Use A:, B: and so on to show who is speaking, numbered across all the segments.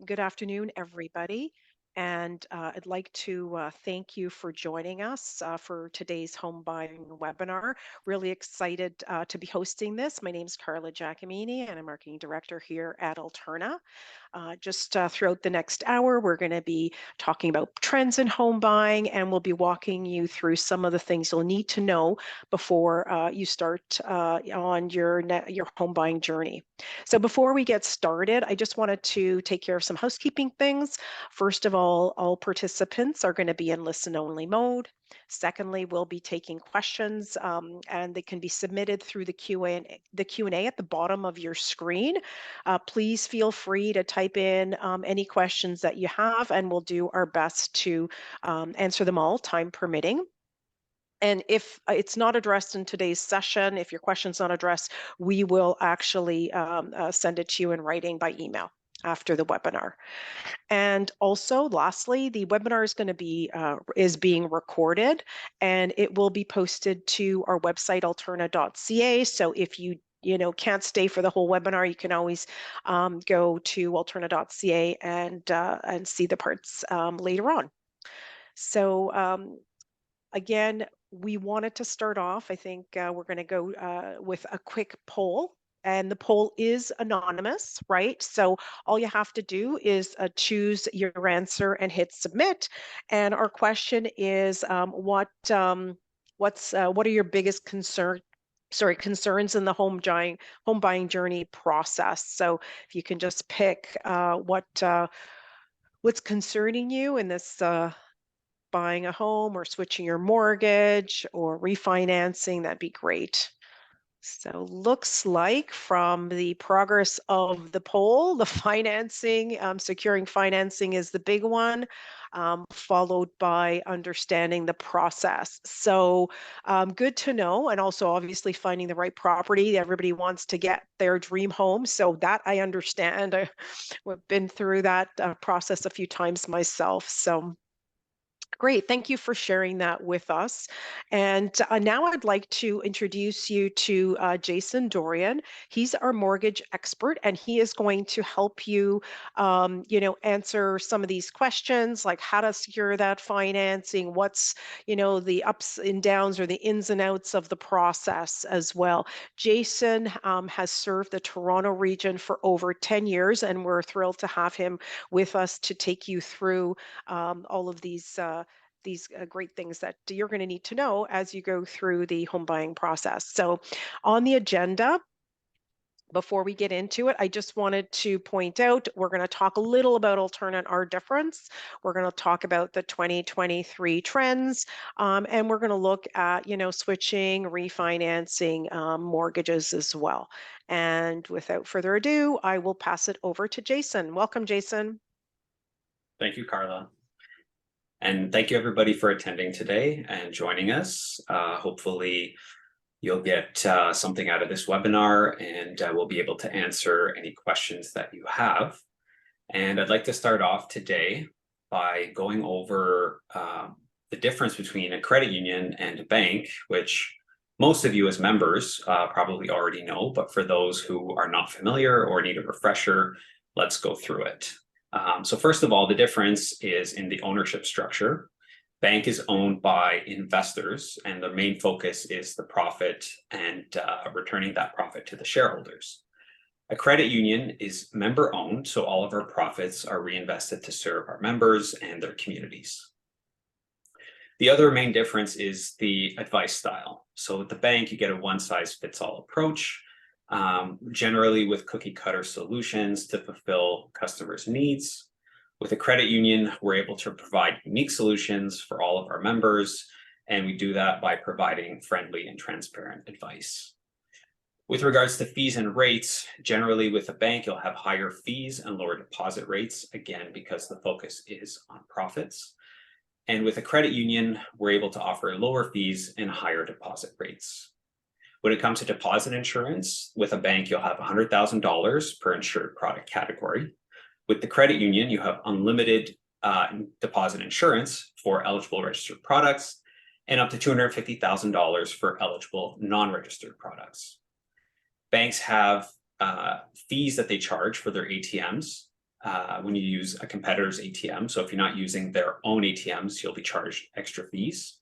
A: Good afternoon, everybody. And I'd like to thank you for joining us for today's home buying webinar. Really excited to be hosting this. My name is Carla Giacomini, and I'm marketing director here at Alterna. Just throughout the next hour, we're going to be talking about trends in home buying, and we'll be walking you through some of the things you'll need to know before you start on your home buying journey. So before we get started, I just wanted to take care of some housekeeping things. First of all participants are going to be in listen only mode. Secondly, we'll be taking questions and they can be submitted through the Q&A at the bottom of your screen. Please feel free to type in any questions that you have, and we'll do our best to answer them all, time permitting. And if it's not addressed in today's session, if your question's not addressed, we will actually send it to you in writing by email after the webinar. And also, lastly, the webinar is going to be is being recorded, and it will be posted to our website alterna.ca. So if you can't stay for the whole webinar, you can always go to alterna.ca and see the parts later on. So again, we wanted to start off. I think we're going to go with a quick poll. And the poll is anonymous, right? So all you have to do is choose your answer and hit submit. And our question is, what are your biggest concerns in the home buying journey process? So if you can just pick what's concerning you in this buying a home or switching your mortgage or refinancing, that'd be great. So looks like from the progress of the poll, the financing, securing financing is the big one, followed by understanding the process. So good to know. And also obviously finding the right property. Everybody wants to get their dream home. So that I understand. I've been through that process a few times myself. So great. Thank you for sharing that with us. And now I'd like to introduce you to Jason Dorien. He's our mortgage expert, and he is going to help you, answer some of these questions, like how to secure that financing, what's, the ups and downs or the ins and outs of the process as well. Jason has served the Toronto region for over 10 years, and we're thrilled to have him with us to take you through all of these great things that you're going to need to know as you go through the home buying process. So, on the agenda, before we get into it, I just wanted to point out we're going to talk a little about alternate R difference. We're going to talk about the 2023 trends, and we're going to look at, switching, refinancing mortgages as well. And without further ado, I will pass it over to Jason. Welcome, Jason.
B: Thank you, Carla. And thank you everybody for attending today and joining us. Hopefully you'll get something out of this webinar, and we'll be able to answer any questions that you have. And I'd like to start off today by going over the difference between a credit union and a bank, which most of you as members probably already know, but for those who are not familiar or need a refresher, let's go through it. So first of all, the difference is in the ownership structure. Bank is owned by investors, and the main focus is the profit and returning that profit to the shareholders. A credit union is member owned, so all of our profits are reinvested to serve our members and their communities. The other main difference is the advice style. So with the bank, you get a one size fits all approach. Generally with cookie cutter solutions to fulfill customers' needs. With a credit union, we're able to provide unique solutions for all of our members, and we do that by providing friendly and transparent advice. With regards to fees and rates, generally with a bank, you'll have higher fees and lower deposit rates, again, because the focus is on profits. And with a credit union, we're able to offer lower fees and higher deposit rates. When it comes to deposit insurance, with a bank, you'll have $100,000 per insured product category. With the credit union, you have unlimited deposit insurance for eligible registered products and up to $250,000 for eligible non-registered products. Banks have fees that they charge for their ATMs. when you use a competitor's ATM. So if you're not using their own ATMs, you'll be charged extra fees.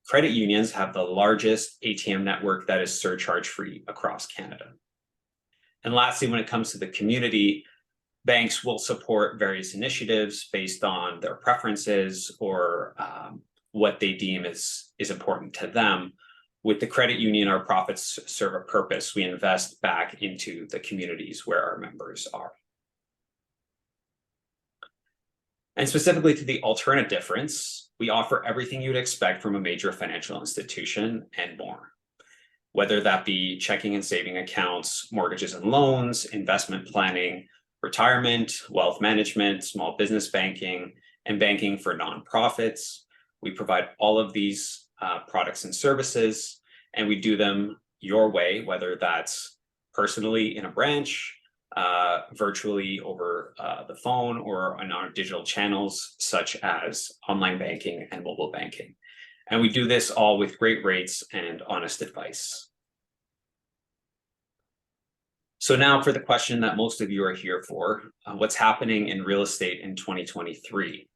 B: Credit unions have the largest ATM network that is surcharge free across Canada. And lastly, when it comes to the community, banks will support various initiatives based on their preferences or what they deem is important to them. With the credit union, our profits serve a purpose. We invest back into the communities where our members are. And specifically to the alternate difference, we offer everything you'd expect from a major financial institution and more. Whether that be checking and saving accounts, mortgages and loans, investment planning, retirement, wealth management, small business banking, and banking for nonprofits. We provide all of these products and services, and we do them your way, whether that's personally in a branch, virtually over the phone, or on our digital channels, such as online banking and mobile banking. And we do this all with great rates and honest advice. So now for the question that most of you are here for, what's happening in real estate in 2023?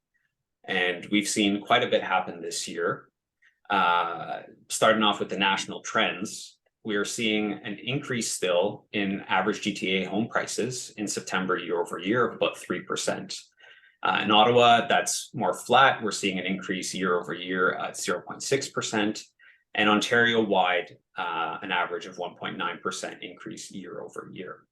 B: And we've seen quite a bit happen this year. Starting off with the national trends, we are seeing an increase still in average GTA home prices in September year over year of about 3%. In Ottawa, that's more flat. We're seeing an increase year over year at 0.6%. And Ontario-wide, an average of 1.9% increase year over year.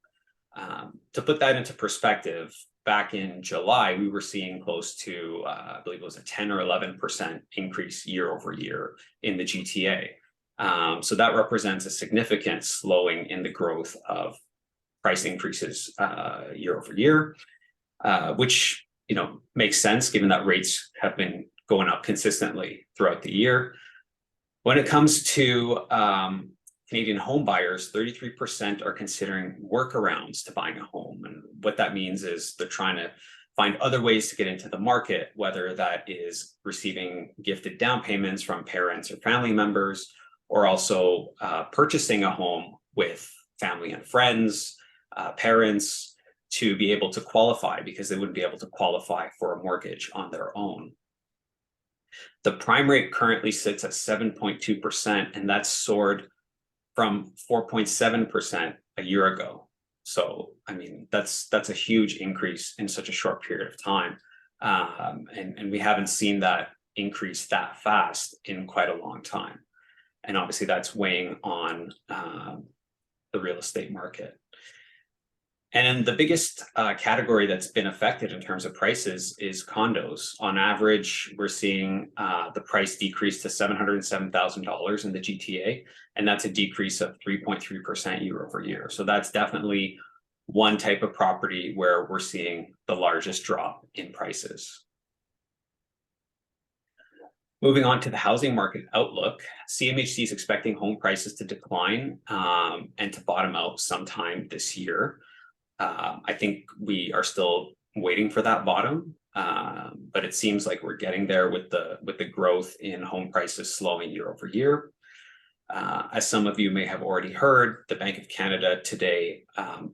B: To put that into perspective, back in July, we were seeing close to, I believe it was a 10 or 11% increase year over year in the GTA. So that represents a significant slowing in the growth of price increases year over year, which makes sense given that rates have been going up consistently throughout the year. When it comes to Canadian home buyers, 33% are considering workarounds to buying a home. And what that means is they're trying to find other ways to get into the market, whether that is receiving gifted down payments from parents or family members, or also purchasing a home with family and friends, parents, to be able to qualify, because they wouldn't be able to qualify for a mortgage on their own. The prime rate currently sits at 7.2%, and that's soared from 4.7% a year ago. So, I mean, that's a huge increase in such a short period of time. And we haven't seen that increase that fast in quite a long time. And obviously that's weighing on the real estate market. And the biggest category that's been affected in terms of prices is condos. On average, we're seeing the price decrease to $707,000 in the GTA, and that's a decrease of 3.3% year over year. So that's definitely one type of property where we're seeing the largest drop in prices. Moving on to the housing market outlook, CMHC is expecting home prices to decline and to bottom out sometime this year. I think we are still waiting for that bottom, but it seems like we're getting there with the growth in home prices slowing year over year. As some of you may have already heard, the Bank of Canada today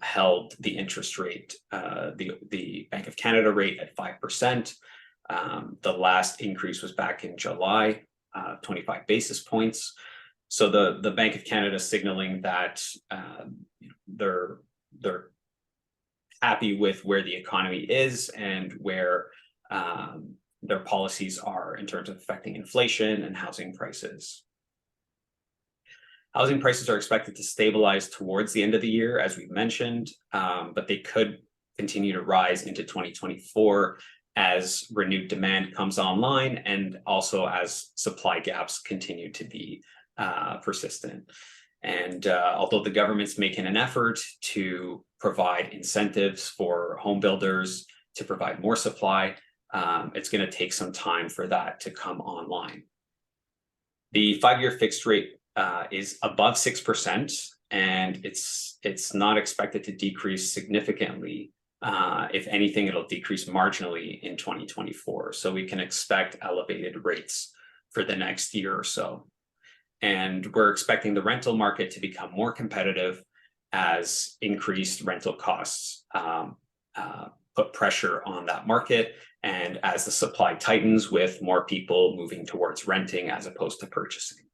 B: held the interest rate, the Bank of Canada rate at 5%. The last increase was back in July, 25 basis points. So the Bank of Canada signaling that they're happy with where the economy is and where their policies are in terms of affecting inflation and housing prices. Housing prices are expected to stabilize towards the end of the year, as we've mentioned, but they could continue to rise into 2024 as renewed demand comes online and also as supply gaps continue to be persistent. And although the government's making an effort to provide incentives for home builders to provide more supply, it's going to take some time for that to come online. The 5-year fixed rate is above 6%, and it's not expected to decrease significantly. If anything, it'll decrease marginally in 2024. So we can expect elevated rates for the next year or so. And we're expecting the rental market to become more competitive as increased rental costs put pressure on that market. And as the supply tightens with more people moving towards renting as opposed to purchasing.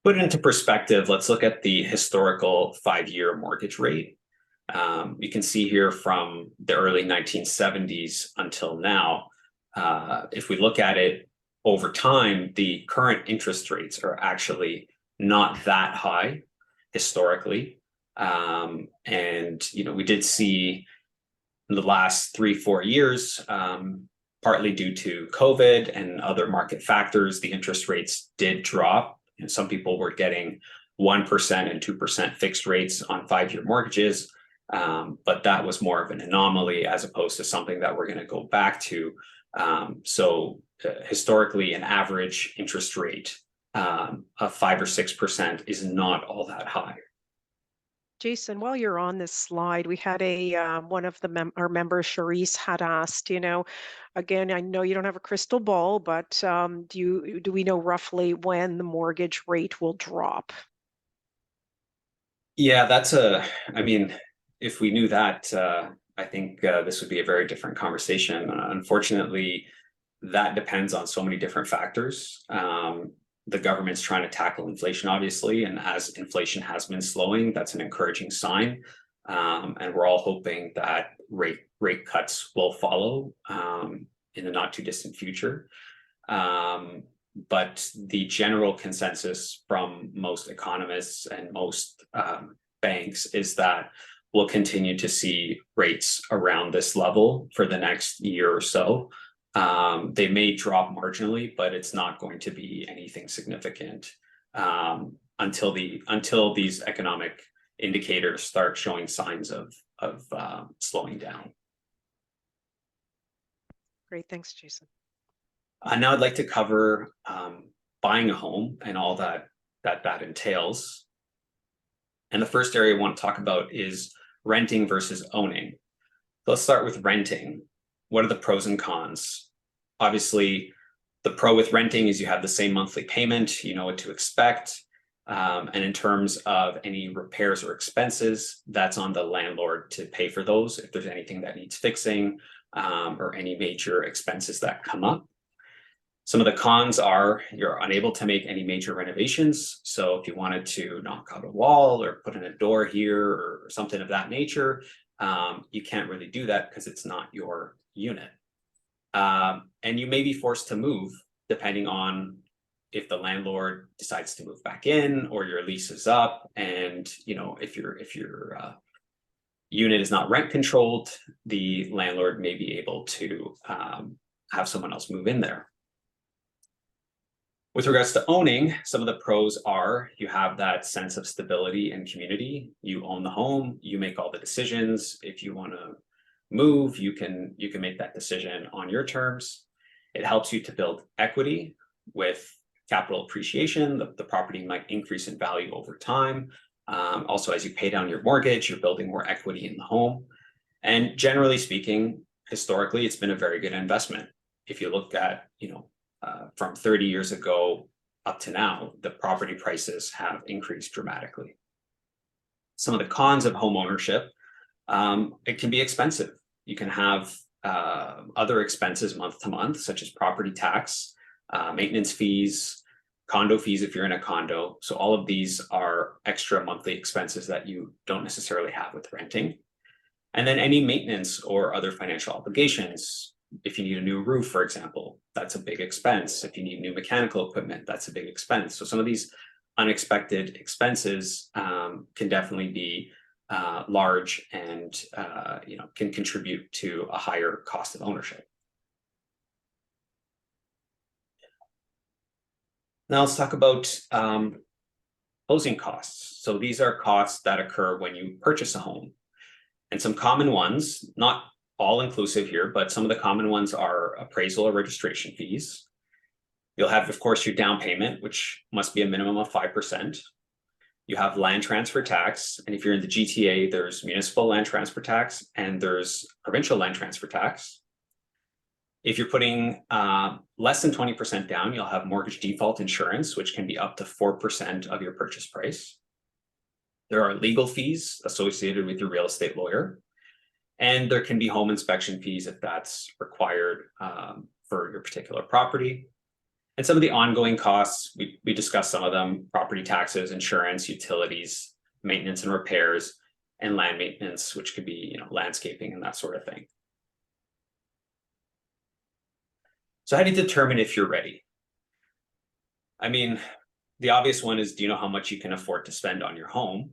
B: Put it into perspective, let's look at the historical 5-year mortgage rate. You can see here from the early 1970s until now, if we look at it over time, the current interest rates are actually not that high historically. And, we did see in the last 3-4 years, partly due to COVID and other market factors, the interest rates did drop. And some people were getting 1% and 2% fixed rates on 5-year mortgages. But that was more of an anomaly as opposed to something that we're going to go back to. So historically, an average interest rate of 5 or 6% is not all that high.
A: Jason, while you're on this slide, we had one of our members, Charisse, had asked, again, I know you don't have a crystal ball, but do we know roughly when the mortgage rate will drop?
B: Yeah, I mean, if we knew that, I think this would be a very different conversation. Unfortunately, that depends on so many different factors. The government's trying to tackle inflation, obviously, and as inflation has been slowing, that's an encouraging sign. And we're all hoping that rate cuts will follow in the not too distant future. But the general consensus from most economists and most banks is that we'll continue to see rates around this level for the next year or so. They may drop marginally, but it's not going to be anything significant until these economic indicators start showing signs of slowing down.
A: Great, thanks, Jason.
B: Now I'd like to cover buying a home and all that entails. And the first area I want to talk about is renting versus owning. Let's start with renting. What are the pros and cons? Obviously, the pro with renting is you have the same monthly payment, you know what to expect. And in terms of any repairs or expenses, that's on the landlord to pay for those if there's anything that needs fixing or any major expenses that come up. Some of the cons are you're unable to make any major renovations. So if you wanted to knock out a wall or put in a door here or something of that nature, you can't really do that because it's not your unit. And you may be forced to move depending on if the landlord decides to move back in or your lease is up. And if your unit is not rent controlled, the landlord may be able to have someone else move in there. With regards to owning, some of the pros are you have that sense of stability and community. You own the home, you make all the decisions. If you want to move, you can make that decision on your terms. It helps you to build equity with capital appreciation. The property might increase in value over time. Also, as you pay down your mortgage, you're building more equity in the home. And generally speaking, historically, it's been a very good investment. If you look at, from 30 years ago up to now, the property prices have increased dramatically. Some of the cons of home ownership, it can be expensive. You can have other expenses month to month, such as property tax, maintenance fees, condo fees if you're in a condo. So all of these are extra monthly expenses that you don't necessarily have with renting. And then any maintenance or other financial obligations. If you need a new roof, for example, that's a big expense. If you need new mechanical equipment, that's a big expense. So some of these unexpected expenses can definitely be large and can contribute to a higher cost of ownership. Now let's talk about closing costs. So these are costs that occur when you purchase a home. And some common ones, not all inclusive here, but some of the common ones are appraisal or registration fees. You'll have, of course, your down payment, which must be a minimum of 5%. You have land transfer tax. And if you're in the GTA, there's municipal land transfer tax and there's provincial land transfer tax. If you're putting less than 20% down, you'll have mortgage default insurance, which can be up to 4% of your purchase price. There are legal fees associated with your real estate lawyer, and there can be home inspection fees if that's required for your particular property. And some of the ongoing costs, we discussed some of them: property taxes, insurance, utilities, maintenance and repairs, and land maintenance, which could be, landscaping and that sort of thing. So how do you determine if you're ready? I mean, the obvious one is, do you know how much you can afford to spend on your home?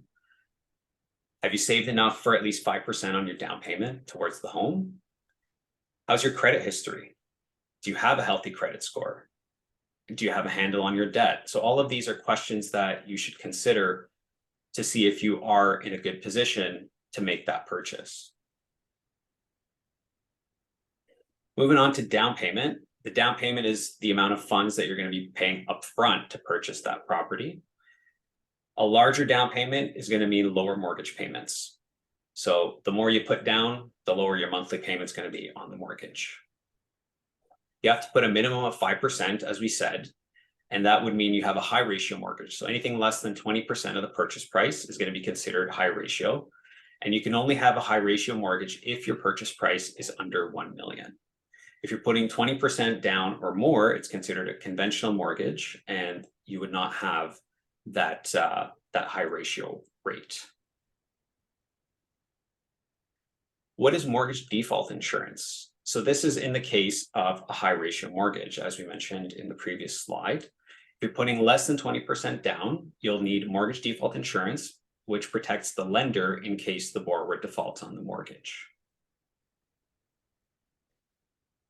B: Have you saved enough for at least 5% on your down payment towards the home? How's your credit history? Do you have a healthy credit score? Do you have a handle on your debt? So all of these are questions that you should consider to see if you are in a good position to make that purchase. Moving on to down payment. The down payment is the amount of funds that you're going to be paying upfront to purchase that property. A larger down payment is going to mean lower mortgage payments. So the more you put down, the lower your monthly payment is going to be on the mortgage. You have to put a minimum of 5%, as we said, and that would mean you have a high ratio mortgage. So anything less than 20% of the purchase price is going to be considered high ratio. And you can only have a high ratio mortgage if your purchase price is under 1 million. If you're putting 20% down or more, it's considered a conventional mortgage, and you would not have that high ratio rate. What is mortgage default insurance? So this is in the case of a high ratio mortgage, as we mentioned in the previous slide. If you're putting less than 20% down, you'll need mortgage default insurance, which protects the lender in case the borrower defaults on the mortgage.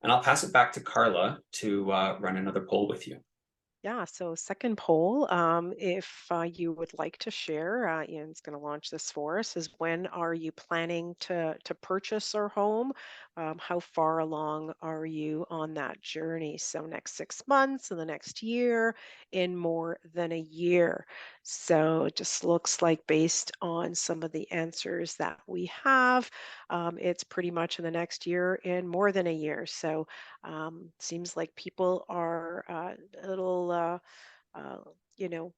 B: And I'll pass it back to Carla to run another poll with you.
A: Yeah, so second poll, if you would like to share, Ian's going to launch this for us, is when are you planning to purchase our home? How far along are you on that journey? So next 6 months, in the next year, in more than a year. So it just looks like based on some of the answers that we have, it's pretty much in the next year, in more than a year. So seems like people are a little, uh, you know,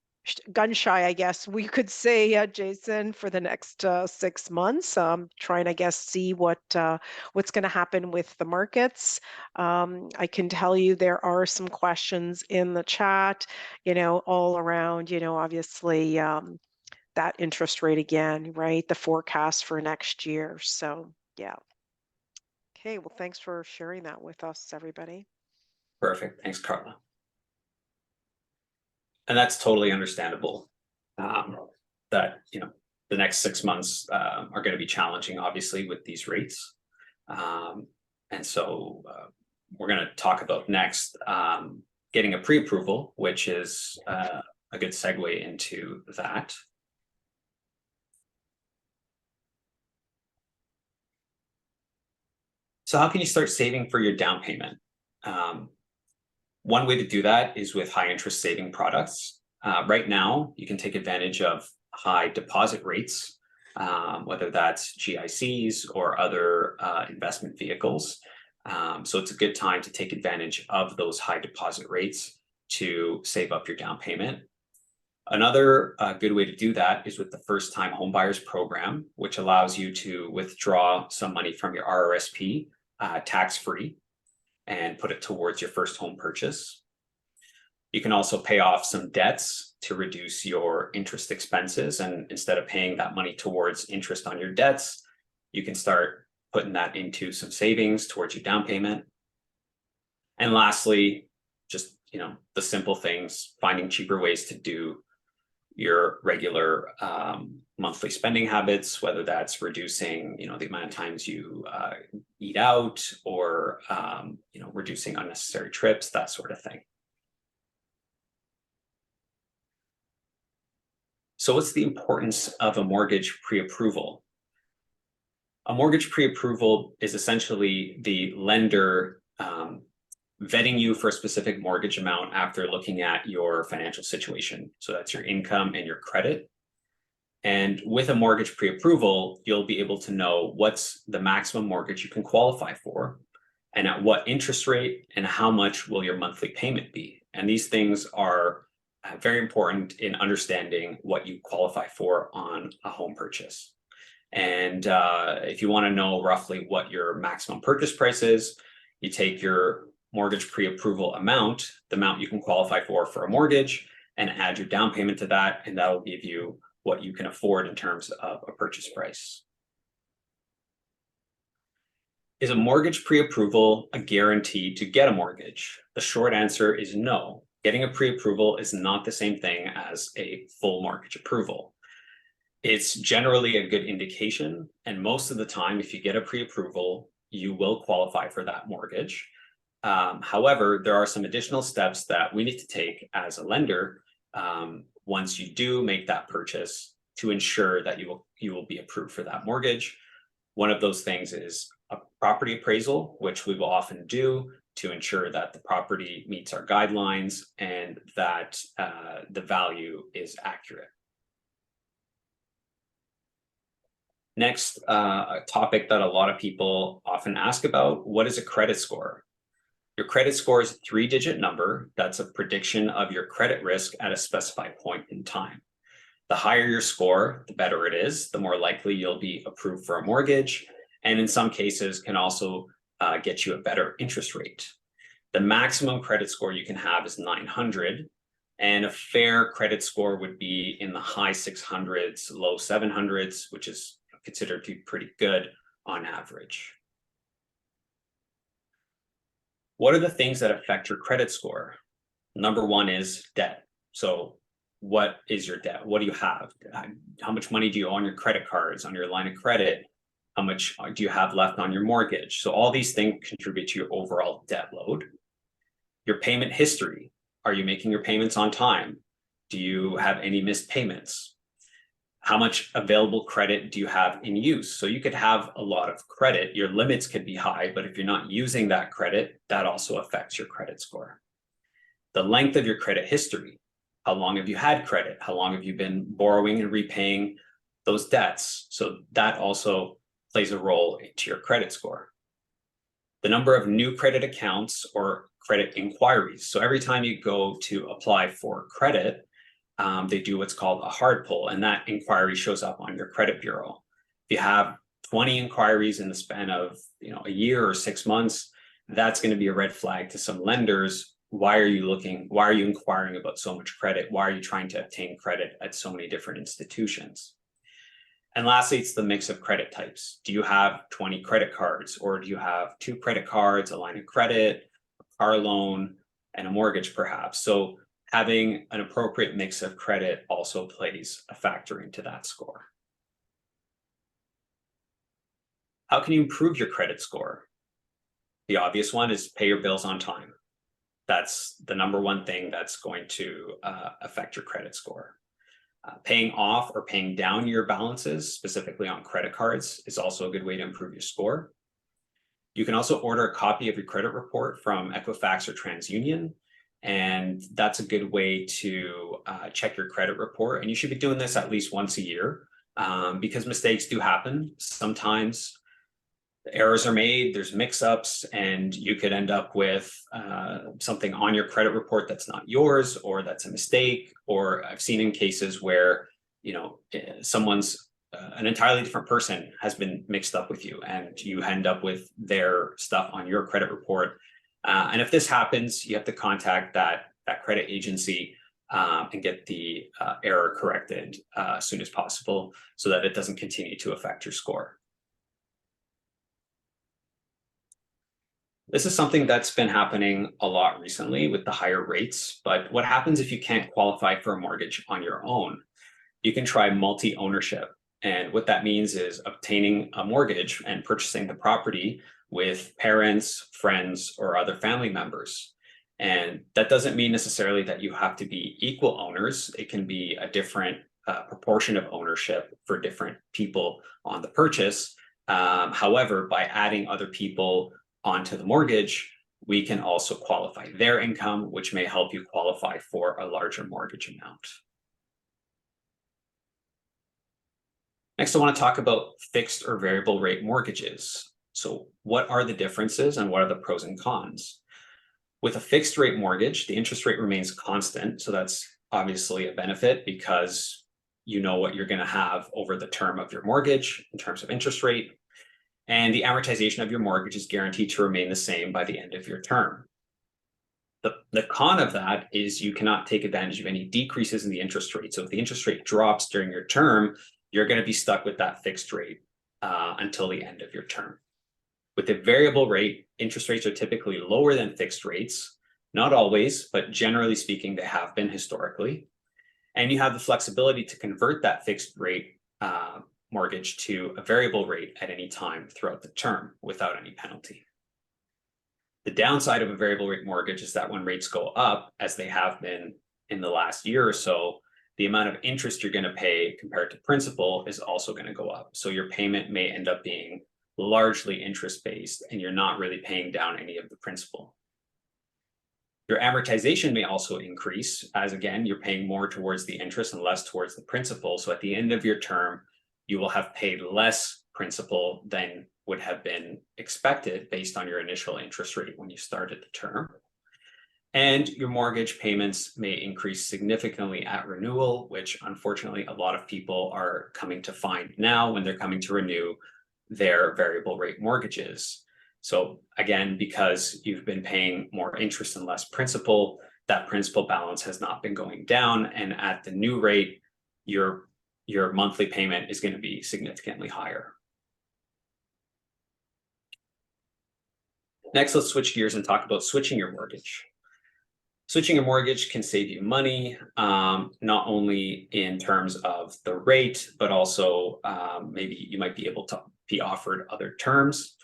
A: gun shy, I guess we could say, Jason, for the next 6 months. Trying, I guess, see what's going to happen with the markets. I can tell you there are some questions in the chat, all around, obviously that interest rate again, right? The forecast for next year. So, yeah. Okay, well, thanks for sharing that with us, everybody.
B: Perfect. Thanks, Carla. And that's totally understandable. That the next 6 months are going to be challenging, obviously, with these rates. And so we're going to talk about next getting a pre-approval, which is a good segue into that. So how can you start saving for your down payment? One way to do that is with high interest saving products. Right now, you can take advantage of high deposit rates, whether that's GICs or other investment vehicles. So it's a good time to take advantage of those high deposit rates to save up your down payment. Another good way to do that is with the first time homebuyers program, which allows you to withdraw some money from your RRSP tax-free and put it towards your first home purchase. You can also pay off some debts to reduce your interest expenses. And instead of paying that money towards interest on your debts, you can start putting that into some savings towards your down payment. And lastly, just, the simple things, finding cheaper ways to do your regular monthly spending habits, whether that's reducing, the amount of times you eat out, or reducing unnecessary trips, that sort of thing. So what's the importance of a mortgage pre-approval? A mortgage pre-approval is essentially the lender vetting you for a specific mortgage amount after looking at your financial situation. So that's your income and your credit. And with a mortgage pre-approval, you'll be able to know what's the maximum mortgage you can qualify for, and at what interest rate, and how much will your monthly payment be. And these things are very important in understanding what you qualify for on a home purchase. And if you want to know roughly what your maximum purchase price is, you take your mortgage pre-approval amount, the amount you can qualify for a mortgage, and add your down payment to that, and that will give you what you can afford in terms of a purchase price. Is a mortgage pre-approval a guarantee to get a mortgage? The short answer is no. Getting a pre-approval is not the same thing as a full mortgage approval. It's generally a good indication, and most of the time, if you get a pre-approval, you will qualify for that mortgage. However, there are some additional steps that we need to take as a lender once you do make that purchase to ensure that you will be approved for that mortgage. One of those things is a property appraisal, which we will often do to ensure that the property meets our guidelines and that the value is accurate. Next, a topic that a lot of people often ask about: what is a credit score? Your credit score is a 3-digit number that's a prediction of your credit risk at a specified point in time. The higher your score, the better it is, the more likely you'll be approved for a mortgage, and in some cases can also get you a better interest rate. The maximum credit score you can have is 900, and a fair credit score would be in the high 600s, low 700s, which is considered to be pretty good on average. What are the things that affect your credit score? Number one is debt. So what is your debt? What do you have? How much money do you owe on your credit cards, on your line of credit? How much do you have left on your mortgage? So all these things contribute to your overall debt load. Your payment history. Are you making your payments on time? Do you have any missed payments? How much available credit do you have in use? So you could have a lot of credit, your limits could be high, but if you're not using that credit, that also affects your credit score. The length of your credit history. How long have you had credit? How long have you been borrowing and repaying those debts? So that also plays a role into your credit score. The number of new credit accounts or credit inquiries. So every time you go to apply for credit, they do what's called a hard pull, and that inquiry shows up on your credit bureau. If you have 20 inquiries in the span of a year or 6 months, that's going to be a red flag to some lenders. Why are you looking? Why are you inquiring about so much credit? Why are you trying to obtain credit at so many different institutions? And lastly, it's the mix of credit types. Do you have 20 credit cards, or do you have 2 credit cards, a line of credit, a car loan, and a mortgage perhaps? So having an appropriate mix of credit also plays a factor into that score. How can you improve your credit score? The obvious one is pay your bills on time. That's the number one thing that's going to affect your credit score. Paying off or paying down your balances, specifically on credit cards, is also a good way to improve your score. You can also order a copy of your credit report from Equifax or TransUnion, and that's a good way to check your credit report. And you should be doing this at least once a year because mistakes do happen. Sometimes errors are made, there's mix-ups, and you could end up with something on your credit report that's not yours, or that's a mistake. Or I've seen in cases where someone's an entirely different person has been mixed up with you, and you end up with their stuff on your credit report. And if this happens, you have to contact that credit agency and get the error corrected as soon as possible so that it doesn't continue to affect your score. This is something that's been happening a lot recently with the higher rates, but what happens if you can't qualify for a mortgage on your own? You can try multi-ownership. And what that means is obtaining a mortgage and purchasing the property with parents, friends, or other family members. And that doesn't mean necessarily that you have to be equal owners. It can be a different proportion of ownership for different people on the purchase. However, by adding other people onto the mortgage, we can also qualify their income, which may help you qualify for a larger mortgage amount. Next, I want to talk about fixed or variable rate mortgages. So what are the differences and what are the pros and cons? With a fixed rate mortgage, the interest rate remains constant. So that's obviously a benefit because you know what you're going to have over the term of your mortgage in terms of interest rate. And the amortization of your mortgage is guaranteed to remain the same by the end of your term. The con of that is you cannot take advantage of any decreases in the interest rate. So if the interest rate drops during your term, you're going to be stuck with that fixed rate until the end of your term. With a variable rate, interest rates are typically lower than fixed rates. Not always, but generally speaking, they have been historically. And you have the flexibility to convert that fixed rate mortgage to a variable rate at any time throughout the term without any penalty. The downside of a variable rate mortgage is that when rates go up, as they have been in the last year or so, the amount of interest you're going to pay compared to principal is also going to go up. So your payment may end up being largely interest-based, and you're not really paying down any of the principal. Your amortization may also increase, as again, you're paying more towards the interest and less towards the principal. So at the end of your term, you will have paid less principal than would have been expected based on your initial interest rate when you started the term. And your mortgage payments may increase significantly at renewal, which unfortunately a lot of people are coming to find now when they're coming to renew their variable rate mortgages. So again, because you've been paying more interest and less principal, that principal balance has not been going down. And at the new rate, your monthly payment is going to be significantly higher. Next, let's switch gears and talk about switching your mortgage. Switching your mortgage can save you money, not only in terms of the rate, but also maybe you might be able to be offered other terms.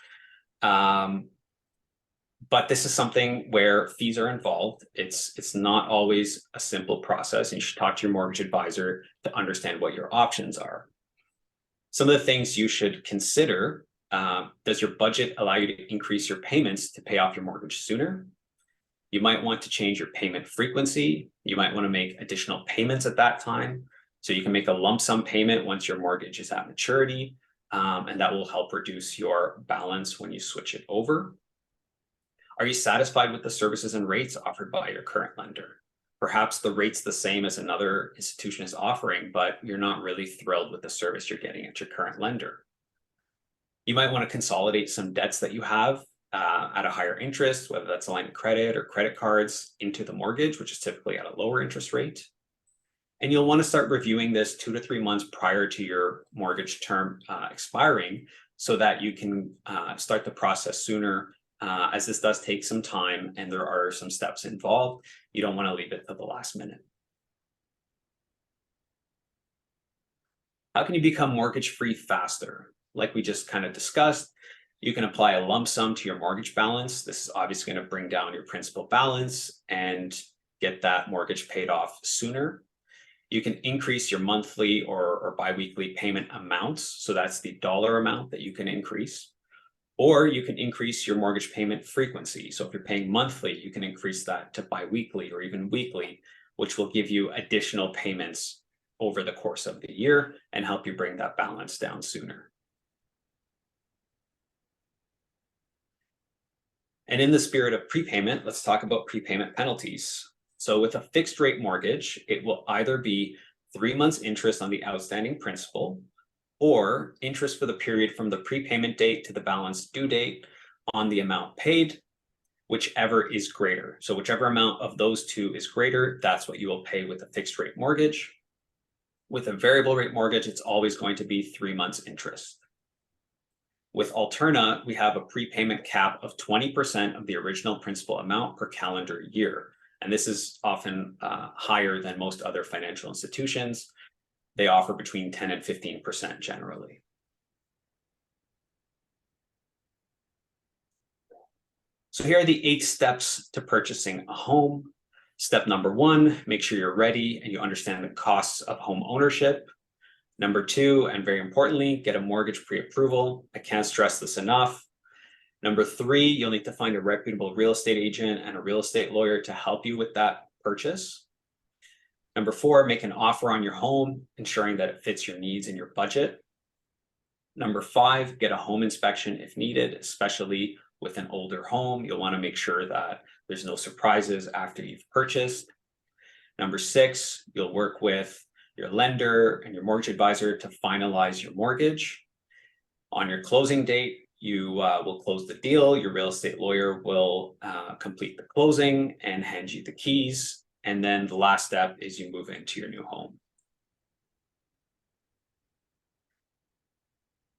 B: But this is something where fees are involved. It's not always a simple process, and you should talk to your mortgage advisor to understand what your options are. Some of the things you should consider: does your budget allow you to increase your payments to pay off your mortgage sooner? You might want to change your payment frequency. You might want to make additional payments at that time. So you can make a lump sum payment once your mortgage is at maturity, and that will help reduce your balance when you switch it over. Are you satisfied with the services and rates offered by your current lender? Perhaps the rate's the same as another institution is offering, but you're not really thrilled with the service you're getting at your current lender. You might want to consolidate some debts that you have at a higher interest, whether that's a line of credit or credit cards, into the mortgage, which is typically at a lower interest rate. And you'll want to start reviewing this 2 to 3 months prior to your mortgage term expiring, so that you can start the process sooner, as this does take some time and there are some steps involved. You don't want to leave it to the last minute. How can you become mortgage free faster? Like we just kind of discussed, you can apply a lump sum to your mortgage balance. This is obviously going to bring down your principal balance and get that mortgage paid off sooner. You can increase your monthly or biweekly payment amounts. So that's the dollar amount that you can increase. Or you can increase your mortgage payment frequency. So if you're paying monthly, you can increase that to biweekly or even weekly, which will give you additional payments over the course of the year and help you bring that balance down sooner. And in the spirit of prepayment, let's talk about prepayment penalties. So with a fixed rate mortgage, it will either be 3 months interest on the outstanding principal, or interest for the period from the prepayment date to the balance due date on the amount paid, whichever is greater. So whichever amount of those two is greater, that's what you will pay with a fixed rate mortgage. With a variable rate mortgage, it's always going to be 3 months interest. With Alterna, we have a prepayment cap of 20% of the original principal amount per calendar year. And this is often higher than most other financial institutions. They offer between 10 and 15% generally. So here are the 8 steps to purchasing a home. Step number 1, make sure you're ready and you understand the costs of home ownership. Number 2, and very importantly, get a mortgage pre-approval. I can't stress this enough. Number 3, you'll need to find a reputable real estate agent and a real estate lawyer to help you with that purchase. Number 4, make an offer on your home, ensuring that it fits your needs and your budget. Number 5, get a home inspection if needed, especially with an older home. You'll want to make sure that there's no surprises after you've purchased. Number 6, you'll work with your lender and your mortgage advisor to finalize your mortgage. On your closing date, you will close the deal. Your real estate lawyer will complete the closing and hand you the keys. And then the last step is you move into your new home.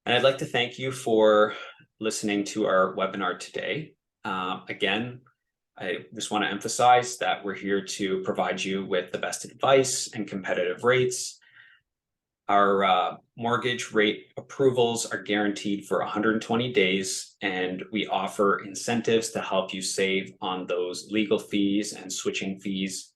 B: And I'd like to thank you for listening to our webinar today. Again, I just want to emphasize that we're here to provide you with the best advice and competitive rates. Our mortgage rate approvals are guaranteed for 120 days, and we offer incentives to help you save on those legal fees and switching fees.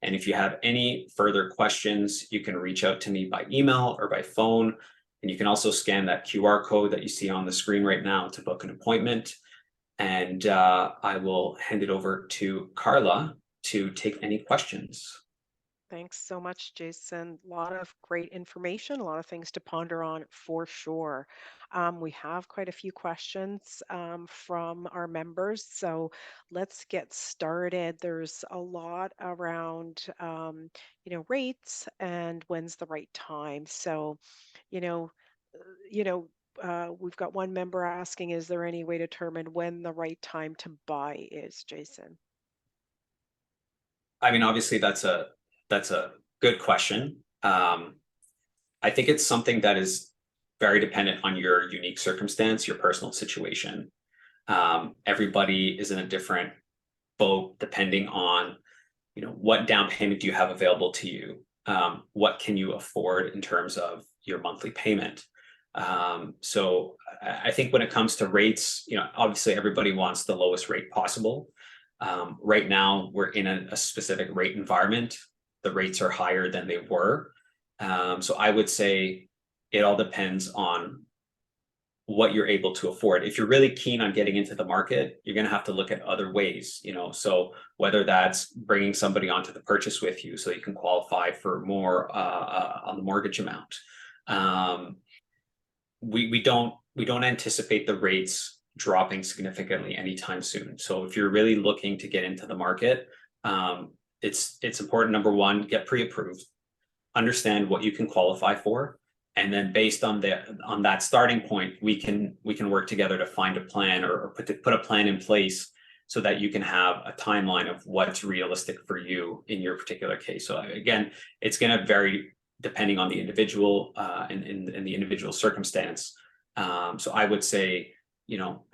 B: And if you have any further questions, you can reach out to me by email or by phone. And you can also scan that QR code that you see on the screen right now to book an appointment. And I will hand it over to Carla to take any questions.
A: Thanks so much, Jason. A lot of great information, a lot of things to ponder on for sure. We have quite a few questions from our members, so let's get started. There's a lot around, rates and when's the right time. So, you know, you know, we've got one member asking, is there any way to determine when the right time to buy is, Jason?
B: I mean, obviously that's a good question. I think it's something that is very dependent on your unique circumstance, your personal situation. Everybody is in a different boat depending on, what down payment do you have available to you? What can you afford in terms of your monthly payment? So I think when it comes to rates, obviously everybody wants the lowest rate possible. Right now, we're in a specific rate environment. The rates are higher than they were. So I would say it all depends on what you're able to afford. If you're really keen on getting into the market, you're going to have to look at other ways, so whether that's bringing somebody onto the purchase with you so you can qualify for more on the mortgage amount. We don't anticipate the rates dropping significantly anytime soon. So if you're really looking to get into the market, it's important, number one, get pre-approved, understand what you can qualify for, and then based on that starting point, we can work together to find a plan or put a plan in place so that you can have a timeline of what's realistic for you in your particular case. So again, it's going to vary depending on the individual and the individual circumstance. So I would say,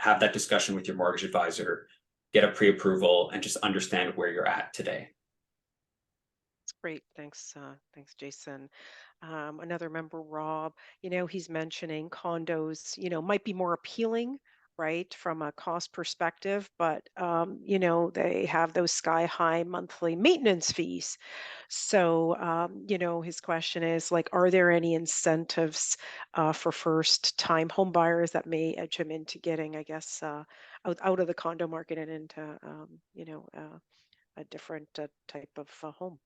B: have that discussion with your mortgage advisor, get a pre-approval, and just understand where you're at today.
A: Great. Thanks, Jason. Another member, Rob, he's mentioning condos, might be more appealing, right, from a cost perspective, but, they have those sky high monthly maintenance fees. So, his question is like, are there any incentives for first time home buyers that may edge him into getting, I guess, out of the condo market and into, a different type of home?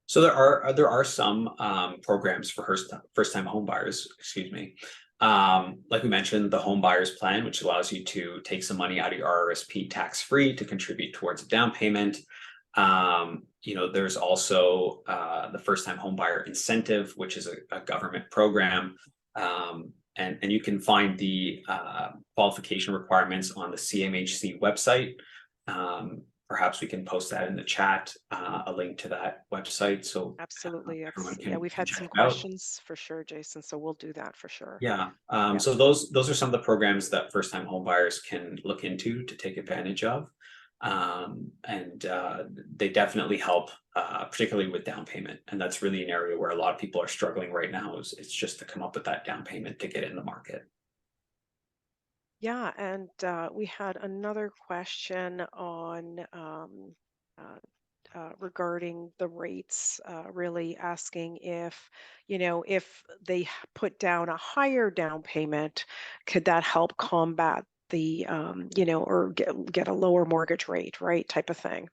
B: So there are some programs for first time home buyers. Excuse me. Like we mentioned, the home buyers plan, which allows you to take some money out of your RRSP tax free to contribute towards a down payment. There's also the first time home buyer incentive, which is a government program. And you can find the qualification requirements on the CMHC website. Perhaps we can post that in the chat, a link to that website, so
A: Absolutely.
B: everyone
A: Yeah,
B: can
A: we've had
B: check
A: some
B: it out.
A: questions for sure, Jason. So we'll do that for sure.
B: Yeah.
A: Yeah.
B: So those are some of the programs that first time home buyers can look into to take advantage of. And they definitely help, particularly with down payment. And that's really an area where a lot of people are struggling right now, is it's just to come up with that down payment to get in the market.
A: Yeah. And we had another question on regarding the rates, really asking if, if they put down a higher down payment, could that help combat the, or get a lower mortgage rate, right? Type of thing.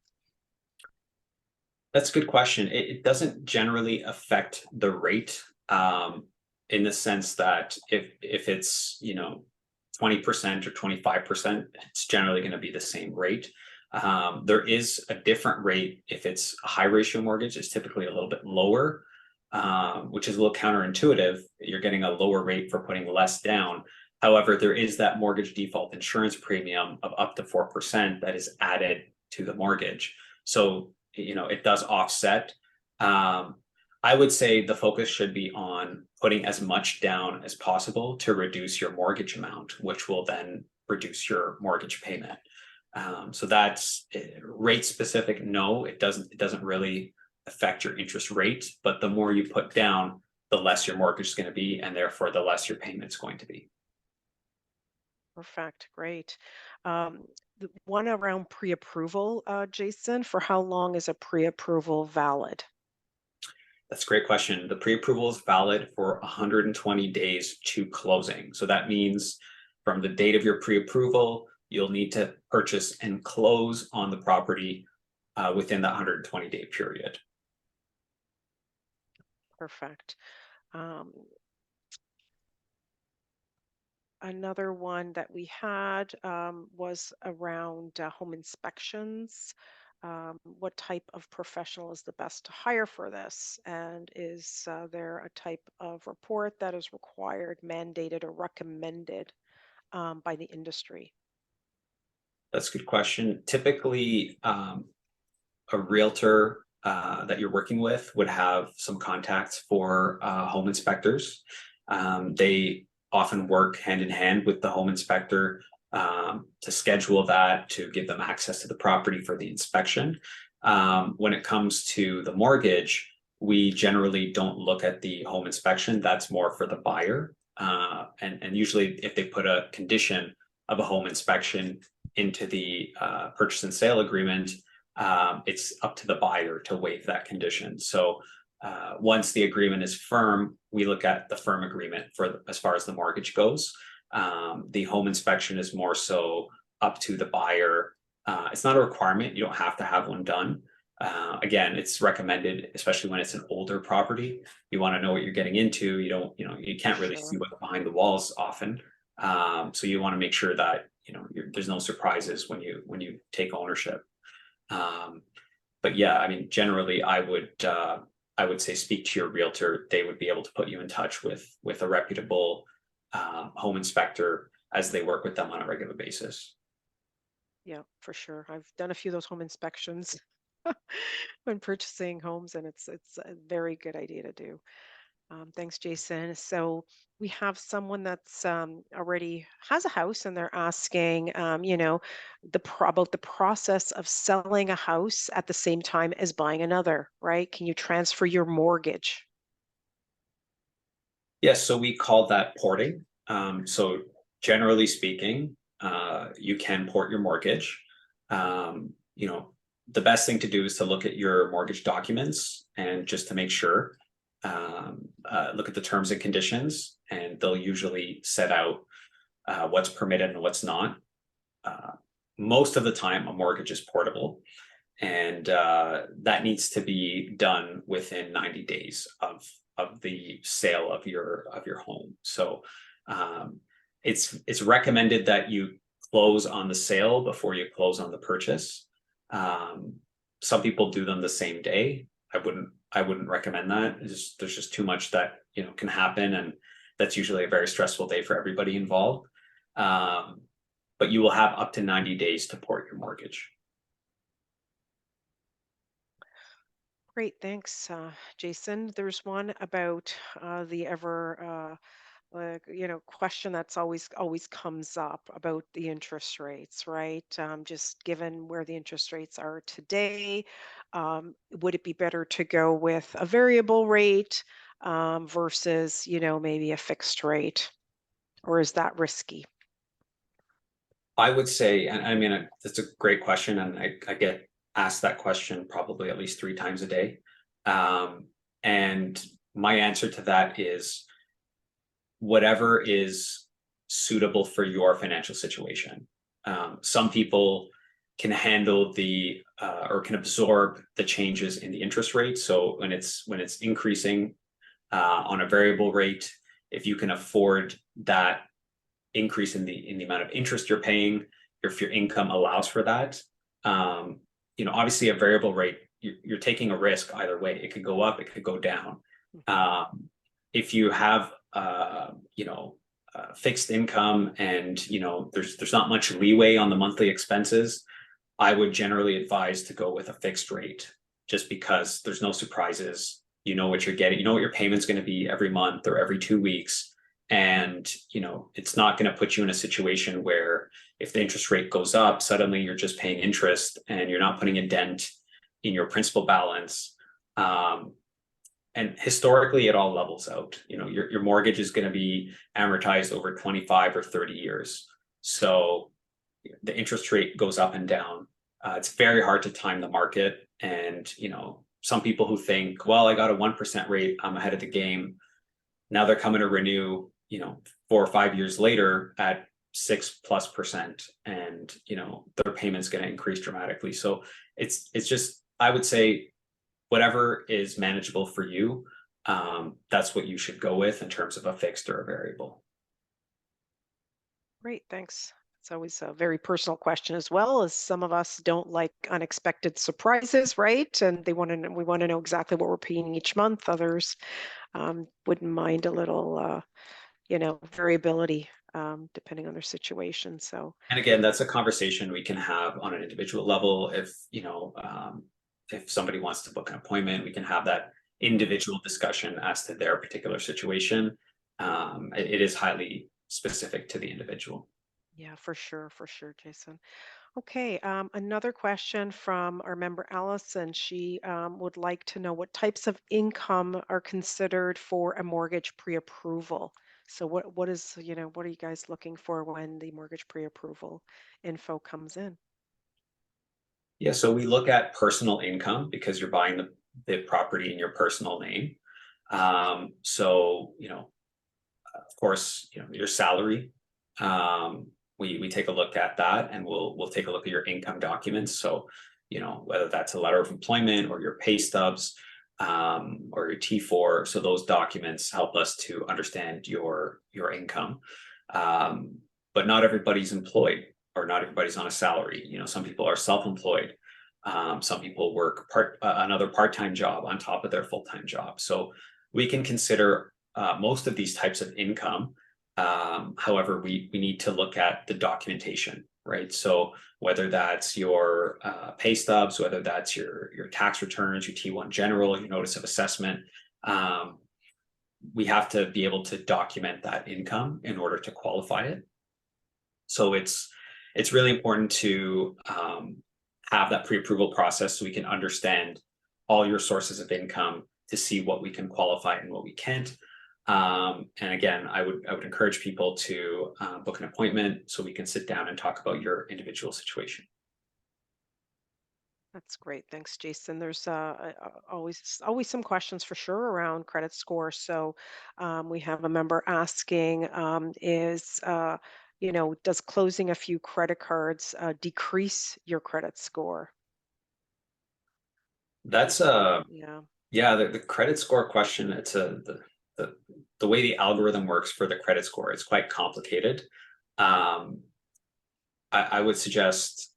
B: That's a good question. It doesn't generally affect the rate, in the sense that if it's 20% or 25%, it's generally going to be the same rate. There is a different rate if it's a high ratio mortgage. It's typically a little bit lower, which is a little counterintuitive. You're getting a lower rate for putting less down. However, there is that mortgage default insurance premium of up to 4% that is added to the mortgage. So, it does offset. I would say the focus should be on putting as much down as possible to reduce your mortgage amount, which will then reduce your mortgage payment. So that's rate specific. No, it doesn't really affect your interest rate, but the more you put down, the less your mortgage is going to be, and therefore the less your payment's going to be.
A: Perfect. Great. The one around pre-approval, Jason, for how long is a pre-approval valid?
B: That's a great question. The pre-approval is valid for 120 days to closing. So that means from the date of your pre-approval, you'll need to purchase and close on the property within the 120-day period.
A: Perfect. Um, Another one that we had was around home inspections. What type of professional is the best to hire for this? And is there a type of report that is required, mandated, or recommended by the industry?
B: That's a good question. Typically, a realtor that you're working with would have some contacts for home inspectors. They often work hand in hand with the home inspector to schedule that, to give them access to the property for the inspection. When it comes to the mortgage, we generally don't look at the home inspection. That's more for the buyer. And usually, if they put a condition of a home inspection into the purchase and sale agreement, it's up to the buyer to waive that condition. So once the agreement is firm, we look at the firm agreement for as far as the mortgage goes. The home inspection is more so up to the buyer. It's not a requirement. You don't have to have one done. Again, it's recommended, especially when it's an older property. You want to know what you're getting into. You can't really see
A: Sure.
B: what's behind the walls often. So you want to make sure that there's no surprises when you take ownership. But yeah, I mean, generally, I would say speak to your realtor. They would be able to put you in touch with a reputable home inspector as they work with them on a regular basis.
A: Yeah, for sure. I've done a few of those home inspections when purchasing homes, and it's a very good idea to do. Thanks, Jason. So we have someone that's already has a house, and they're asking, about the process of selling a house at the same time as buying another. Right? Can you transfer your mortgage?
B: Yes, so we call that porting. So generally speaking, you can port your mortgage. The best thing to do is to look at your mortgage documents and just to make sure, look at the terms and conditions, and they'll usually set out what's permitted and what's not. Uh, Most of the time, a mortgage is portable, and that needs to be done within 90 days of the sale of your home. So it's recommended that you close on the sale before you close on the purchase. Um, some people do them the same day. I wouldn't recommend that. There's just too much that can happen, and that's usually a very stressful day for everybody involved. Um, but you will have up to 90 days to port your mortgage.
A: Great, thanks, Jason. There's one about the ever question that's always comes up about the interest rates, right? Just given where the interest rates are today, would it be better to go with a variable rate versus maybe a fixed rate, or is that risky?
B: I would say, and I mean, that's a great question, and I get asked that question probably at least 3 times a day. And my answer to that is whatever is suitable for your financial situation. Some people can handle or can absorb the changes in the interest rate. So when it's increasing on a variable rate, if you can afford that increase in the amount of interest you're paying, if your income allows for that, Obviously a variable rate, you're taking a risk either way. It could go up, it could go down. If you have, fixed income and, there's not much leeway on the monthly expenses, I would generally advise to go with a fixed rate just because there's no surprises. You know what you're getting, you know what your payment's going to be every month or every 2 weeks. And, it's not going to put you in a situation where if the interest rate goes up, suddenly you're just paying interest and you're not putting a dent in your principal balance. And historically, it all levels out. Your mortgage is going to be amortized over 25 or 30 years. So the interest rate goes up and down. It's very hard to time the market. And, some people who think, well, I got a 1% rate, I'm ahead of the game. Now they're coming to renew, 4 or 5 years later at 6+%. And, their payment's going to increase dramatically. So it's just, I would say, whatever is manageable for you, that's what you should go with in terms of a fixed or a variable.
A: Great, thanks. It's always a very personal question as well, as some of us don't like unexpected surprises, right? And we want to know exactly what we're paying each month. Others wouldn't mind a little, variability depending on their situation. So,
B: And again, that's a conversation we can have on an individual level. If somebody wants to book an appointment, we can have that individual discussion as to their particular situation. It is highly specific to the individual.
A: yeah, for sure, Jason. Okay, another question from our member Allison. She would like to know what types of income are considered for a mortgage pre-approval. So what are you guys looking for when the mortgage pre-approval info comes in?
B: Yeah, so we look at personal income because you're buying the property in your personal name. So, of course, your salary. We take a look at that, and we'll take a look at your income documents. So, whether that's a letter of employment or your pay stubs, or your T4. So those documents help us to understand your income. But not everybody's employed, or not everybody's on a salary. Some people are self-employed. Some people work another part-time job on top of their full-time job. So we can consider most of these types of income. However, we need to look at the documentation, right? So whether that's your pay stubs, whether that's your tax returns, your T1 general, your notice of assessment, we have to be able to document that income in order to qualify it. So it's really important to have that pre-approval process so we can understand all your sources of income to see what we can qualify and what we can't. And again, I would encourage people to book an appointment so we can sit down and talk about your individual situation.
A: That's great. Thanks, Jason. There's always some questions for sure around credit score. So we have a member asking, does closing a few credit cards decrease your credit score?
B: That's a
A: Yeah.
B: Yeah, the credit score question. It's the way the algorithm works for the credit score. It's quite complicated. Um, I would suggest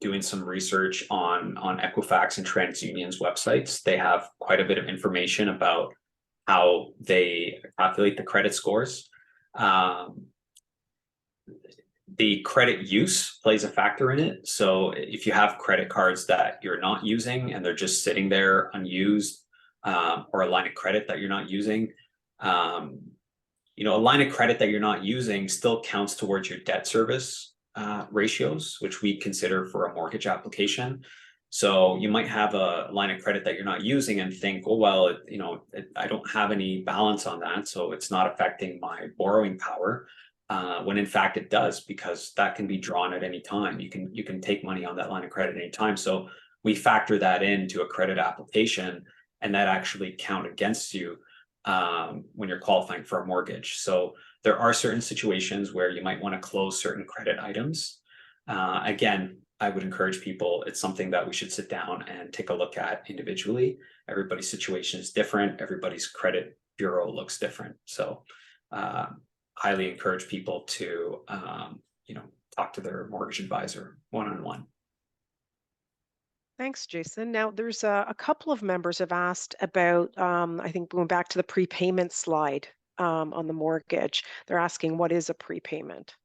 B: doing some research on Equifax and TransUnion's websites. They have quite a bit of information about how they calculate the credit scores. Um, the credit use plays a factor in it. So if you have credit cards that you're not using and they're just sitting there unused, or a line of credit that you're not using, a line of credit that you're not using still counts towards your debt service ratios, which we consider for a mortgage application. So you might have a line of credit that you're not using and think, oh, well, I don't have any balance on that, so it's not affecting my borrowing power. When in fact it does, because that can be drawn at any time. You can take money on that line of credit at any time. So we factor that into a credit application, and that actually count against you when you're qualifying for a mortgage. So there are certain situations where you might want to close certain credit items. Again, I would encourage people, it's something that we should sit down and take a look at individually. Everybody's situation is different. Everybody's credit bureau looks different. So highly encourage people to talk to their mortgage advisor one-on-one.
A: Thanks, Jason. Now, there's a couple of members have asked about, I think going back to the prepayment slide on the mortgage, they're asking what is a prepayment?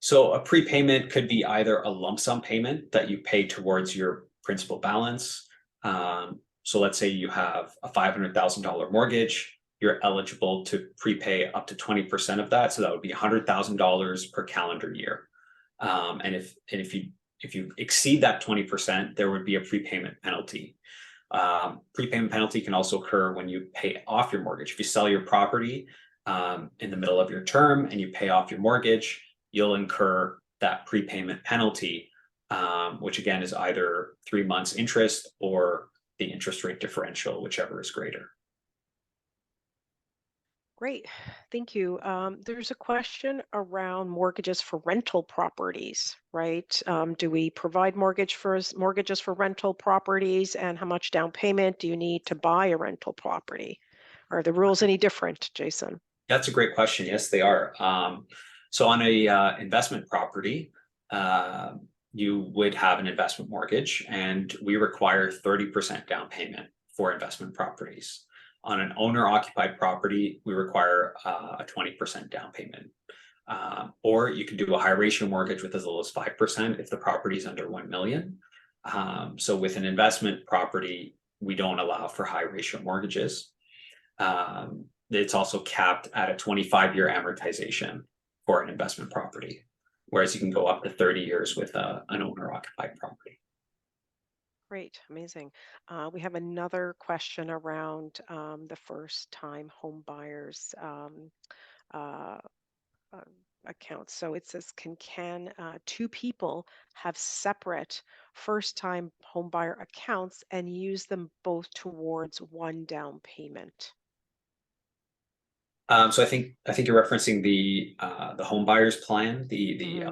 B: So a prepayment could be either a lump sum payment that you pay towards your principal balance. So let's say you have a $500,000 mortgage, you're eligible to prepay up to 20% of that. So that would be $100,000 per calendar year. And if you exceed that 20%, there would be a prepayment penalty. Prepayment penalty can also occur when you pay off your mortgage. If you sell your property in the middle of your term and you pay off your mortgage, you'll incur that prepayment penalty, which again is either 3 months interest or the interest rate differential, whichever is greater.
A: Great, thank you. There's a question around mortgages for rental properties, right? Do we provide mortgages for rental properties, and how much down payment do you need to buy a rental property? Are the rules any different, Jason?
B: That's a great question. Yes, they are. So on a investment property, you would have an investment mortgage, and we require 30% down payment for investment properties. On an owner-occupied property, we require a 20% down payment. Or you can do a high ratio mortgage with as little as 5% if the property is under 1 million. So with an investment property, we don't allow for high ratio mortgages. It's also capped at a 25-year amortization for an investment property, whereas you can go up to 30 years with an owner-occupied property.
A: Great, amazing. We have another question around the first-time home buyers uh, uh, accounts. So it says, can two people have separate first-time home buyer accounts and use them both towards one down payment?
B: So I think you're referencing the home buyers plan, the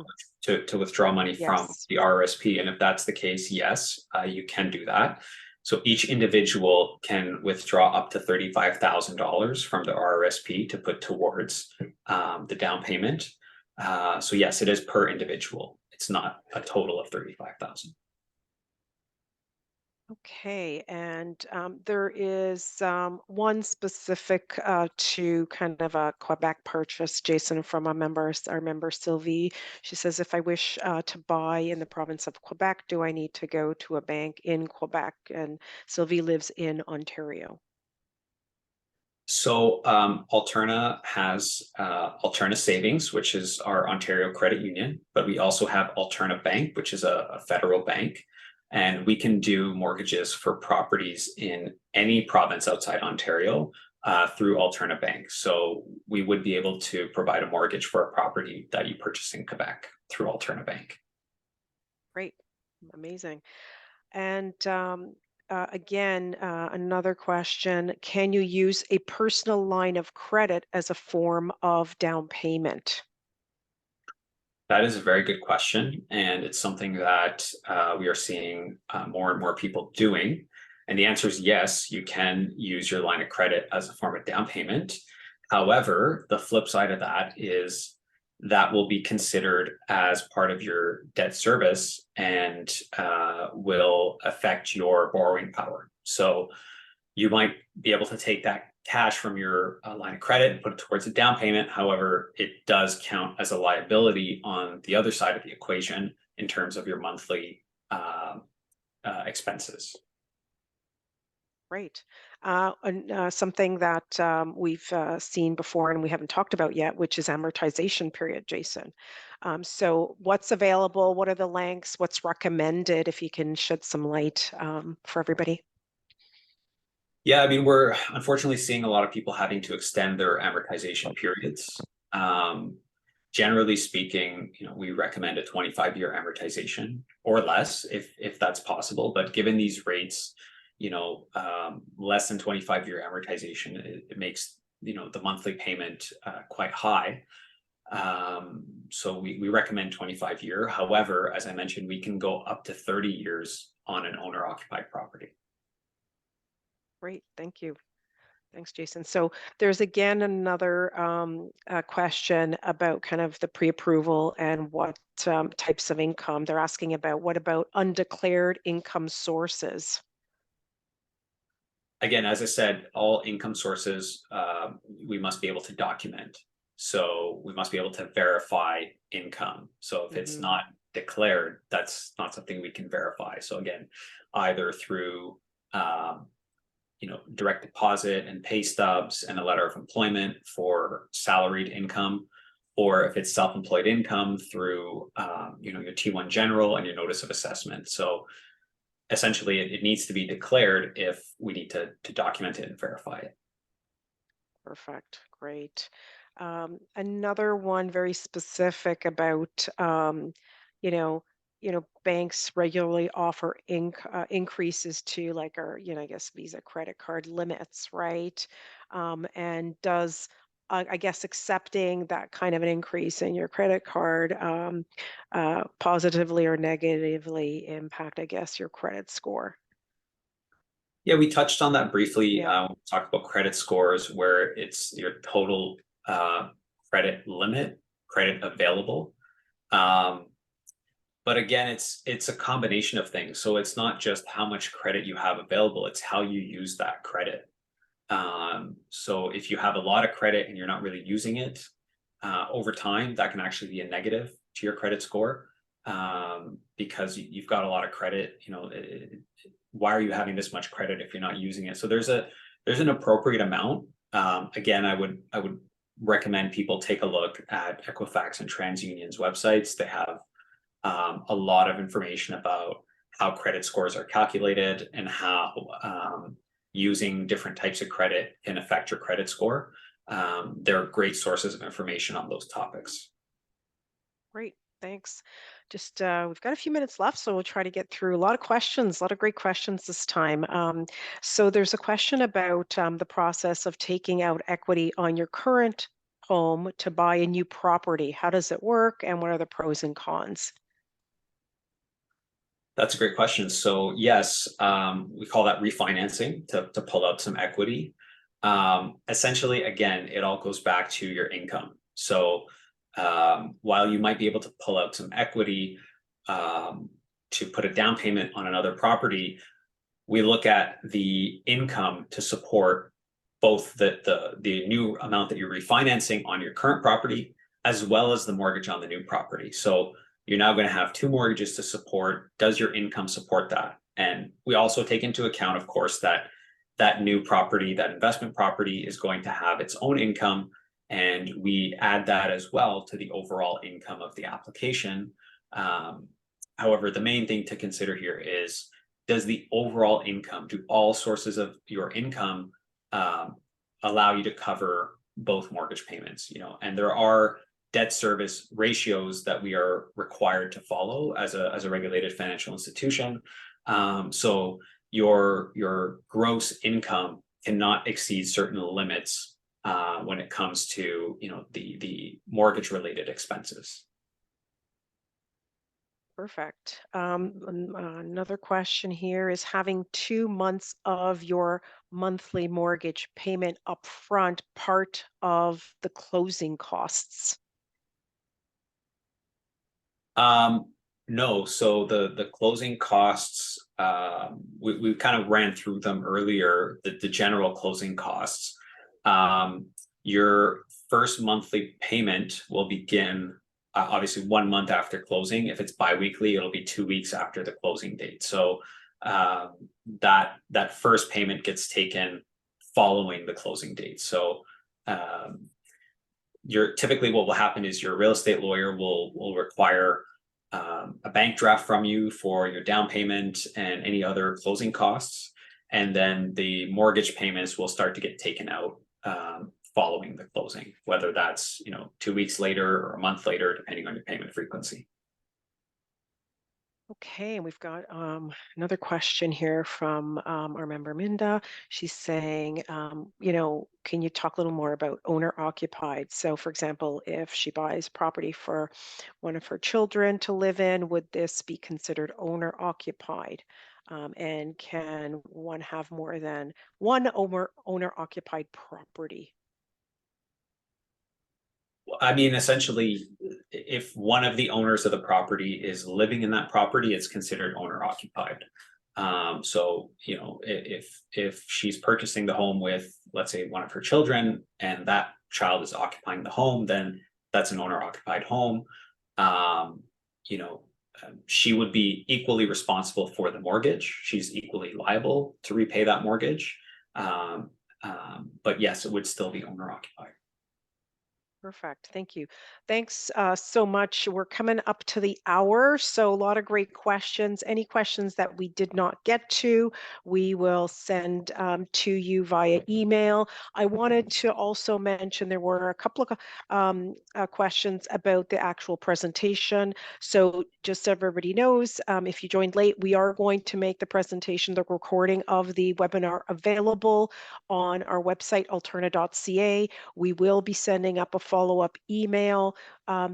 A: Hmm.
B: to withdraw money from
A: Yes.
B: the RRSP, and if that's the case, yes, you can do that. So each individual can withdraw up to $35,000 from the RRSP to put towards the down payment. So yes, it is per individual. It's not a total of 35,000.
A: Okay, and there is one specific to kind of a Quebec purchase, Jason, from our member Sylvie. She says, if I wish to buy in the province of Quebec, do I need to go to a bank in Quebec? And Sylvie lives in Ontario.
B: So Alterna has Alterna Savings, which is our Ontario credit union, but we also have Alterna Bank, which is a federal bank, and we can do mortgages for properties in any province outside Ontario through Alterna Bank. So we would be able to provide a mortgage for a property that you purchase in Quebec through Alterna Bank.
A: Great, amazing. And again, another question, can you use a personal line of credit as a form of down payment?
B: That is a very good question, and it's something that we are seeing more and more people doing. And the answer is yes, you can use your line of credit as a form of down payment. However, the flip side of that is that will be considered as part of your debt service and will affect your borrowing power. So you might be able to take that cash from your line of credit and put it towards a down payment. However, it does count as a liability on the other side of the equation in terms of your monthly expenses.
A: Great. Something that we've seen before and we haven't talked about yet, which is amortization period, Jason. So, what's available? What are the lengths? What's recommended? If you can shed some light for everybody.
B: Yeah, I mean, we're unfortunately seeing a lot of people having to extend their amortization periods. Um, Generally speaking, we recommend a 25-year amortization or less if that's possible. But given these rates, less than 25-year amortization, it makes the monthly payment quite high. So we recommend 25-year. However, as I mentioned, we can go up to 30 years on an owner-occupied property.
A: Great, thank you. Thanks, Jason. So there's again another question about kind of the pre-approval and what types of income they're asking about. What about undeclared income sources?
B: Again, as I said, all income sources we must be able to document. So we must be able to verify income. So if it's
A: Hmm.
B: not declared, that's not something we can verify. So again, either through um, direct deposit and pay stubs and a letter of employment for salaried income, or if it's self-employed income through your T1 general and your notice of assessment. So essentially it needs to be declared if we need to document it and verify it.
A: Perfect. Great. Another one very specific about, you know, banks regularly offer increases to like our, I guess Visa credit card limits, right? And does, I guess, accepting that kind of an increase in your credit card positively or negatively impact, I guess, your credit score?
B: Yeah, we touched on that briefly.
A: Yeah.
B: We talked about credit scores where it's your total credit limit, credit available. Um, but again, it's a combination of things. So it's not just how much credit you have available, it's how you use that credit. So if you have a lot of credit and you're not really using it over time, that can actually be a negative to your credit score because you've got a lot of credit. Why are you having this much credit if you're not using it? So there's an appropriate amount. Again, I would recommend people take a look at Equifax and TransUnion's websites. They have a lot of information about how credit scores are calculated and how using different types of credit can affect your credit score. They're great sources of information on those topics.
A: Great, thanks. Just we've got a few minutes left, so we'll try to get through a lot of questions, a lot of great questions this time. So there's a question about the process of taking out equity on your current home to buy a new property. How does it work, and what are the pros and cons?
B: That's a great question. So yes, we call that refinancing to pull out some equity. Essentially, again, it all goes back to your income. So while you might be able to pull out some equity um, to put a down payment on another property, we look at the income to support both the new amount that you're refinancing on your current property as well as the mortgage on the new property. So you're now going to have two mortgages to support. Does your income support that? And we also take into account, of course, that that new property, that investment property, is going to have its own income, and we add that as well to the overall income of the application. Um, However, the main thing to consider here is, does the overall income, do all sources of your income um, allow you to cover both mortgage payments? And there are debt service ratios that we are required to follow as a regulated financial institution. So your gross income cannot exceed certain limits when it comes to the mortgage related expenses.
A: Perfect. Another question here is having 2 months of your monthly mortgage payment upfront part of the closing costs.
B: Um, no, so the closing costs, we kind of ran through them earlier, the general closing costs. Your first monthly payment will begin obviously 1 month after closing. If it's biweekly, it'll be 2 weeks after the closing date. So um, that first payment gets taken following the closing date. So um, your typically what will happen is your real estate lawyer will require a bank draft from you for your down payment and any other closing costs, and then the mortgage payments will start to get taken out following the closing, whether that's 2 weeks later or a month later, depending on your payment frequency.
A: Okay, and we've got another question here from our member Minda. She's saying, can you talk a little more about owner occupied? So, for example, if she buys property for one of her children to live in, would this be considered owner occupied? And can one have more than one owner occupied property?
B: I mean, essentially, if one of the owners of the property is living in that property, it's considered owner occupied. So you know, if she's purchasing the home with, let's say, one of her children, and that child is occupying the home, then that's an owner occupied home. Um, you know, she would be equally responsible for the mortgage. She's equally liable to repay that mortgage. Um, but yes, it would still be owner occupied.
A: Perfect. Thank you. Thanks so much. We're coming up to the hour, so a lot of great questions. Any questions that we did not get to, we will send to you via email. I wanted to also mention there were a couple of questions about the actual presentation. So just so everybody knows, if you joined late, we are going to make the presentation, the recording of the webinar available on our website, alterna.ca. We will be sending up a follow-up email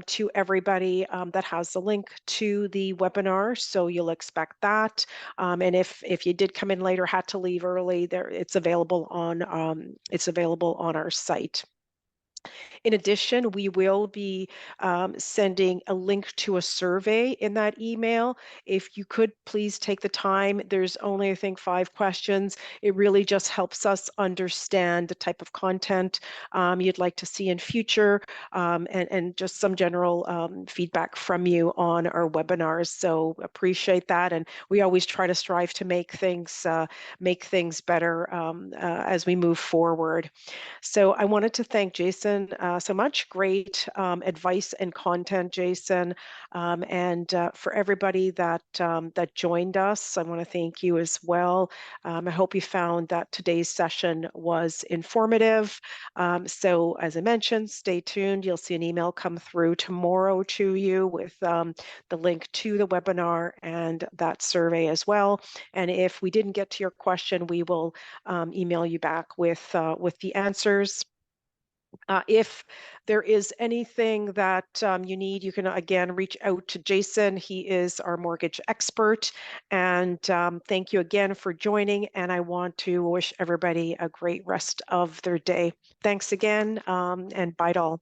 A: to everybody that has the link to the webinar, so you'll expect that. And if you did come in late or had to leave early, there it's available on our site. In addition, we will be sending a link to a survey in that email. If you could please take the time, there's only, I think, 5 questions. It really just helps us understand the type of content you'd like to see in future, and just some general feedback from you on our webinars. So appreciate that. And we always try to strive to make things better as we move forward. So I wanted to thank Jason so much. Great advice and content, Jason. And for everybody that joined us, I want to thank you as well. I hope you found that today's session was informative. So as I mentioned, stay tuned. You'll see an email come through tomorrow to you with the link to the webinar and that survey as well. And if we didn't get to your question, we will email you back with the answers. If there is anything that you need, you can again reach out to Jason. He is our mortgage expert. And thank you again for joining. And I want to wish everybody a great rest of their day. Thanks again, and bye to all.